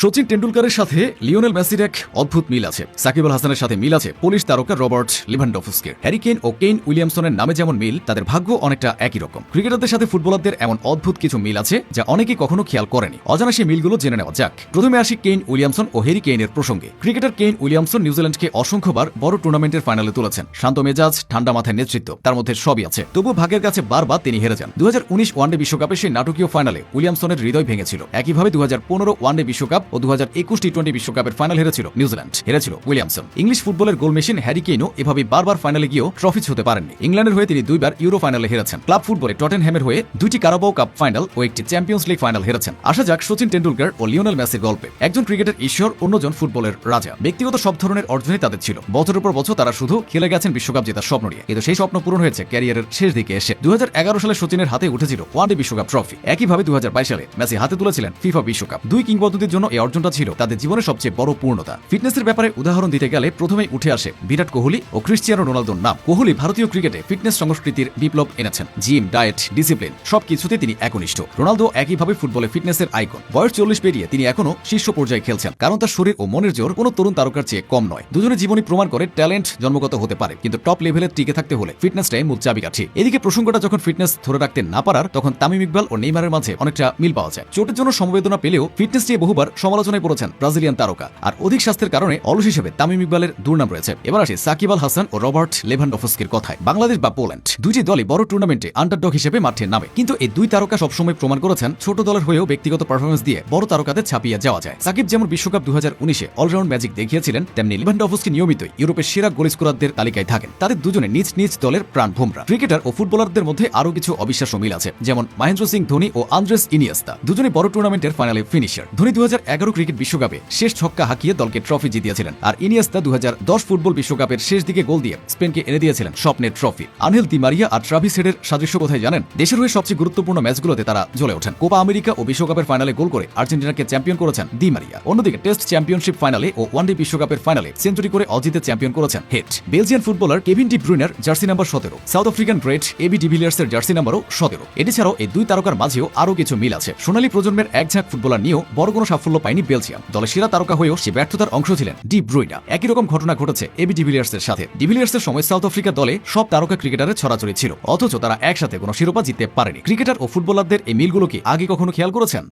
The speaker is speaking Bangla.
সচিন টেন্ডুলকারের সাথে লিওনেল মেসির এক অদ্ভুত মিল আছে। সাকিব আল হাসানের সাথে মিল আছে পোলিশ তারকা রবার্ট লেভানডফস্কির। হ্যারি কেইন ও কেইন উইলিয়ামসনের নামে যেমন মিল, তাদের ভাগ্য অনেকটা একই রকম। ক্রিকেটারদের সাথে ফুটবলারদের এমন অদ্ভুত কিছু মিল আছে যা অনেকেই কখনো খেয়াল করেনি। অজানা সেই মিলগুলো জেনে নেওয়া যাক। প্রথমে আসি কেইন উইলিয়ামসন ও হ্যারি কেইনের প্রসঙ্গে। ক্রিকেটার কেইন উইলিয়ামসন নিউজিল্যান্ডকে অসংখ্যবার বড় টুর্নামেন্টের ফাইনালে তুলেছেন। শান্ত মেজাজ, ঠান্ডা মাথায় নেতৃত্ব, তার মধ্যে সবই আছে। তবু ভাগ্যের কাছে বারবার তিনি হেরে যান। 2019 ওয়ানডে বিশ্বকাপে সেই নাটকীয় ফাইনালে উইলিয়ামসনের হৃদয় ভেঙেছিল। একইভাবে 2015 ওয়ানডে বিশ্বকাপ ও 2021 টি-20 বিশ্বকাপের ফাইনাল হেরেছিল নিউজিল্যান্ড, হেরেছিল উইলিয়ামসন। ইংলিশ ফুটবলের গোল মেশিন হ্যারি কেইনও এভাবে বারবার ফাইনালে গিয়েও ট্রফি ছুঁতে পারেননি। ইংল্যান্ডের হয়ে তিনি দুইবার ইউরো ফাইনালে হেরেছেন। ক্লাব ফুটবলে টটেনহ্যামের হয়ে দুইটি কারাবাও কাপ ফাইনাল ও একটি চ্যাম্পিয়ন্স লিগ ফাইনাল হেরেছেন। আসা যাক সচিন টেন্ডুলকার ও লিওনেল মেসির গল্পে। একজন ক্রিকেটের ঈশ্বর, অন্যজন ফুটবলের রাজা। ব্যক্তিগত সব ধরনের অর্জনই তাদের ছিল। বছরের পর বছর তারা শুধু খেলে গেছেন বিশ্বকাপ জেতার স্বপ্ন নিয়ে, কিন্তু সেই স্বপ্ন পূরণ হয়েছে ক্যারিয়ারের শেষ দিকে এসে। 2011 সালে সচিনের হাতে উঠেছিল ওয়ানডে বিশ্বকাপ ট্রফি। একইভাবে 2022 সালে মেসি হাতে তুলেছিলেন ফিফা বিশ্বকাপ। দুই কিংবদন্তির জন্য এই অর্জনটা ছিল তাদের জীবনের সবচেয়ে বড় পূর্ণতা। ফিটনেসের ব্যাপারে উদাহরণ দিতে গেলে প্রথমেই উঠে আসে বিরাট কোহলি ও ক্রিশ্চিয়ানো রোনালদোর নাম। কোহলি ভারতীয় ক্রিকেটে ফিটনেস সংস্কৃতির বিপ্লব এনেছেন। জিম, ডায়েট, ডিসিপ্লিন সবকিছুতে তিনি একনিষ্ঠ। রোনালদো একইভাবে ফুটবলে ফিটনেসের আইকন। বয়স 40 পেরিয়ে তিনি এখনো শীর্ষ পর্যায়ে খেলছেন, কারণ তার শরীর ও মনের জোর কোনো তরুণ তারকার চেয়ে কম নয়। দুজনের জীবনী প্রমাণ করে ট্যালেন্ট জন্মগত হতে পারে, কিন্তু টপ লেভেলে টিকে থাকতে হলে ফিটনেসটাই মূল চাবিকাঠি। এদিকে প্রসঙ্গটা যখন ফিটনেস ধরে রাখতে না পারার, তখন তামিম ইকবাল ও নেইমারের মাঝে অনেকটা মিল পাওয়া যায়। চোটের জন্য সমবেদনা পেলেও ফিটনেস নিয়ে বহুবার সমালোচনায় পড়েছেন ব্রাজিলিয়ান তারকা। আর অধিক স্বাস্থ্যের কারণে অলস হিসেবে তামিম ইকবালের দুর্নাম রয়েছে। এবার আসি সাকিব আল হাসান ও রবার্ট লেভানডফস্কির কথায়। বাংলাদেশ বা পোল্যান্ড দুইটি দলই বড় টুর্নামেন্টে আন্ডারডগ হিসেবে মাঠে নামে, কিন্তু এই দুই তারকা সবসময় প্রমাণ করেছেন ছোট দলের হয়েও ব্যক্তিগত পারফরমেন্স দিয়ে বড় তারকাদের ছাপিয়ে যাওয়া যায়। সাকিব যেমন বিশ্বকাপ 2019-এ অলরাউন্ড ম্যাজিক দেখিয়েছিলেন, তেমনি লেভানডফস্কি নিয়মিতই ইউরোপের সেরা গোল স্কোরারদের তালিকায় থাকেন। তাদের দুজনে নিজ নিজ দলের প্রাণ ভোমরা। ক্রিকেটার ও ফুটবলারদের মধ্যে আরও কিছু অবিশ্বাস্য মিল আছে, যেমন মহেন্দ্র সিং ধোনি ও আন্দ্রেস ইনিয়েস্তা। দুজনে বড় টুর্নামেন্টের ফাইনালে ফিনিশার। ধোনি 2011 ক্রিকেট বিশ্বকাপে শেষ ছক্কা হাঁকিয়ে দলকে ট্রফি জিতিয়েছিলেন, আর ইনিয়েস্তা 2010 ফুটবল বিশ্বকাপের শেষ দিকে গোল দিয়ে স্পেনকে এনে দিয়েছিলেন স্বপ্নের ট্রফি। আনহেল দি মারিয়া আর ট্রাভিস হেডের সাদৃশ্য কোথায় জানেন? দেশের হয়ে সবচেয়ে গুরুত্বপূর্ণ ম্যাচগুলোতে তারা জ্বলে ওঠেন। কোপা আমেরিকা ও বিশ্বকাপের ফাইনালে গোল করে আর্জেন্টিনাকে চ্যাম্পিয়ন করেছেন দি মারিয়া। অন্যদিকে টেস্ট চ্যাম্পিয়নশিপ ফাইনালে ও ওয়ানডে বিশ্বকাপের ফাইনালে সেঞ্চুরি করে অজিতে চ্যাম্পিয়ন করেছেন Head. Belgian footballer Kevin De ব্রুইনার jersey number 17, South African great AB ডিভিলিয়ার্সের জার্সি নাম্বারও 17। এটি ছাড়াও এই দুই তারকার মাঝেও আরও কিছু মিল আছে। সোনালী প্রজন্মের একঝাঁক ফুটবলার নিয়েও বড় কোনো সাফল্য পায়নি বেলজিয়াম। দলের সেরা তারকা হয়েও সে ব্যর্থতার অংশ ছিলেন ডি ব্রুইনা। একই রকম ঘটনা ঘটেছে এবি ডিভিলিয়ার্সের সাথে। ডিভিলিয়ার্সের সময় সাউথ আফ্রিকা দলে সব তারকা ক্রিকেটারের ছড়াছড়ি ছিল, অথচ তারা একসাথে কোনো শিরোপা জিততে পারেনি। ক্রিকেটার ও ফুটবলারদের এই মিলগুলো কি আগে কখনো খেয়াল করেছেন?